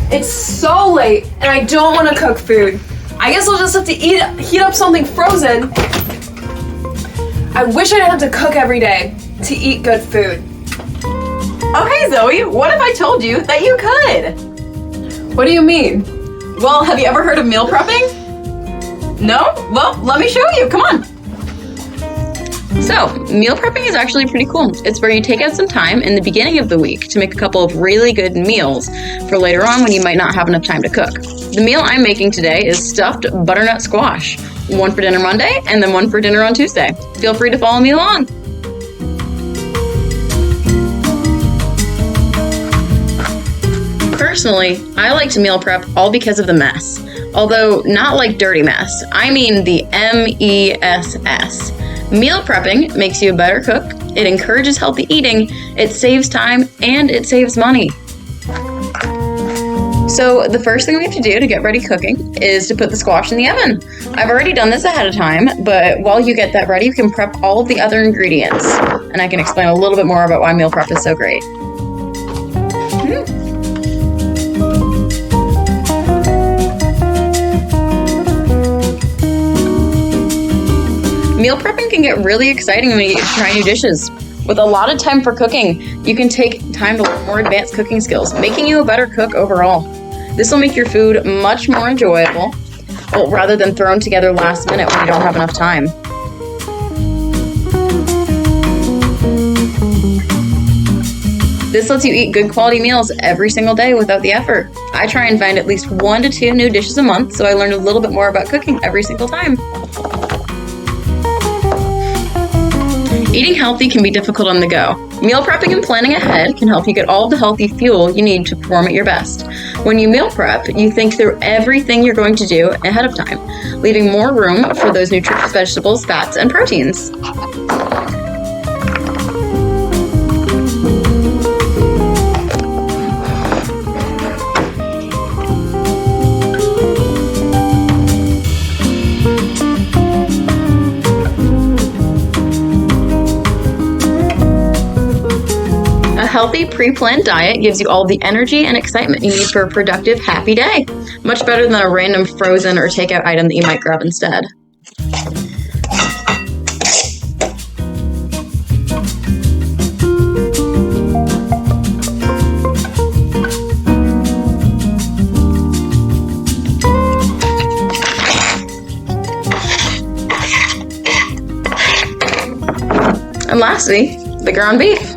It's so late, and I don't want to cook food. I guess I'll just have to heat up something frozen. I wish I didn't have to cook every day to eat good food. Okay, Zoe, what if I told you that you could? What do you mean? Well, have you ever heard of meal prepping? No? Well, let me show you. Come on. So, meal prepping is actually pretty cool. It's where you take out some time in the beginning of the week to make a couple of really good meals for later on when you might not have enough time to cook. The meal I'm making today is stuffed butternut squash. One for dinner Monday and then one for dinner on Tuesday. Feel free to follow me along. Personally, I like to meal prep all because of the mess. Although not like dirty mess. I mean the MESS. Meal prepping makes you a better cook, it encourages healthy eating, it saves time, and it saves money. So the first thing we have to do to get ready cooking is to put the squash in the oven. I've already done this ahead of time, but while you get that ready, you can prep all of the other ingredients. And I can explain a little bit more about why meal prep is so great. Meal prepping can get really exciting when you get to try new dishes. With a lot of time for cooking, you can take time to learn more advanced cooking skills, making you a better cook overall. This will make your food much more enjoyable, rather than thrown together last minute when you don't have enough time. This lets you eat good quality meals every single day without the effort. I try and find at least 1 to 2 new dishes a month, so I learn a little bit more about cooking every single time. Eating healthy can be difficult on the go. Meal prepping and planning ahead can help you get all the healthy fuel you need to perform at your best. When you meal prep, you think through everything you're going to do ahead of time, leaving more room for those nutritious vegetables, fats, and proteins. A healthy, pre-planned diet gives you all the energy and excitement you need for a productive, happy day. Much better than a random frozen or takeout item that you might grab instead. And lastly, the ground beef.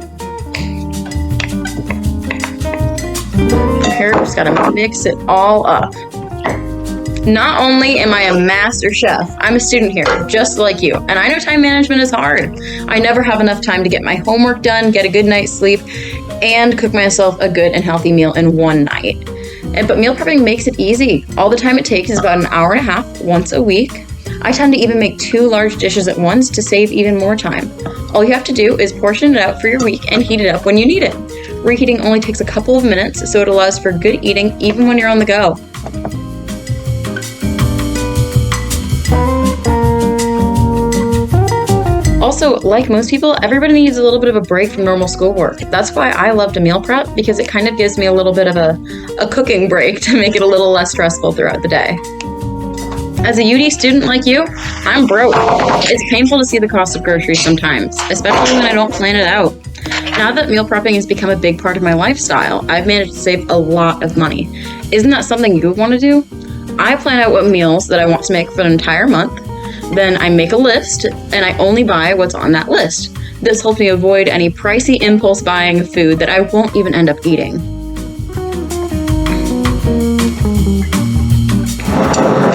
Here, just gotta mix it all up. Not only am I a master chef, I'm a student here, just like you, and I know time management is hard. I never have enough time to get my homework done, get a good night's sleep, and cook myself a good and healthy meal in one night. But meal prepping makes it easy. All the time it takes is about an hour and a half once a week. I tend to even make 2 large dishes at once to save even more time. All you have to do is portion it out for your week and heat it up when you need it. Reheating only takes a couple of minutes, so it allows for good eating even when you're on the go. Also, like most people, everybody needs a little bit of a break from normal schoolwork. That's why I love to meal prep, because it kind of gives me a little bit of a cooking break to make it a little less stressful throughout the day. As a UD student like you, I'm broke. It's painful to see the cost of groceries sometimes, especially when I don't plan it out. Now that meal prepping has become a big part of my lifestyle, I've managed to save a lot of money. Isn't that something you would want to do? I plan out what meals that I want to make for an entire month. Then I make a list, and I only buy what's on that list. This helps me avoid any pricey impulse buying of food that I won't even end up eating.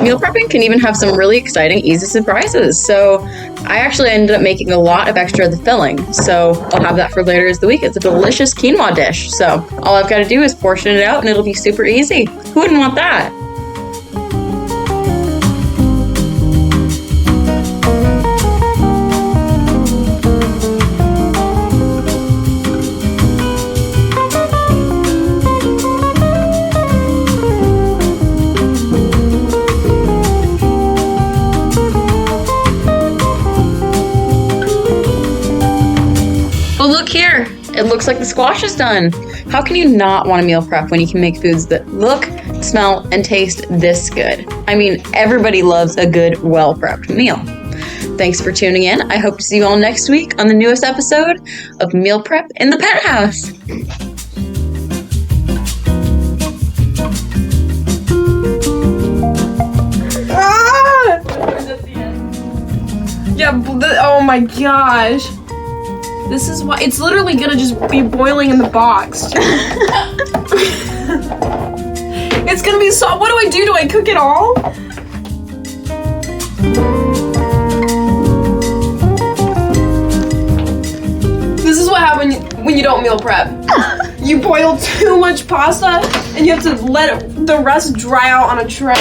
Meal prepping can even have some really exciting, easy surprises. So I actually ended up making a lot of extra of the filling. So I'll have that for later as the week. It's a delicious quinoa dish. So all I've got to do is portion it out and it'll be super easy. Who wouldn't want that? Well, look here. It looks like the squash is done. How can you not want to meal prep when you can make foods that look, smell, and taste this good? I mean, everybody loves a good, well-prepped meal. Thanks for tuning in. I hope to see you all next week on the newest episode of Meal Prep in the Penthouse. Yeah, oh my gosh. This is why it's literally gonna just be boiling in the box. It's gonna be so. What do I do? Do I cook it all? This is what happens when you don't meal prep. You boil too much pasta and you have to let the rest dry out on a tray.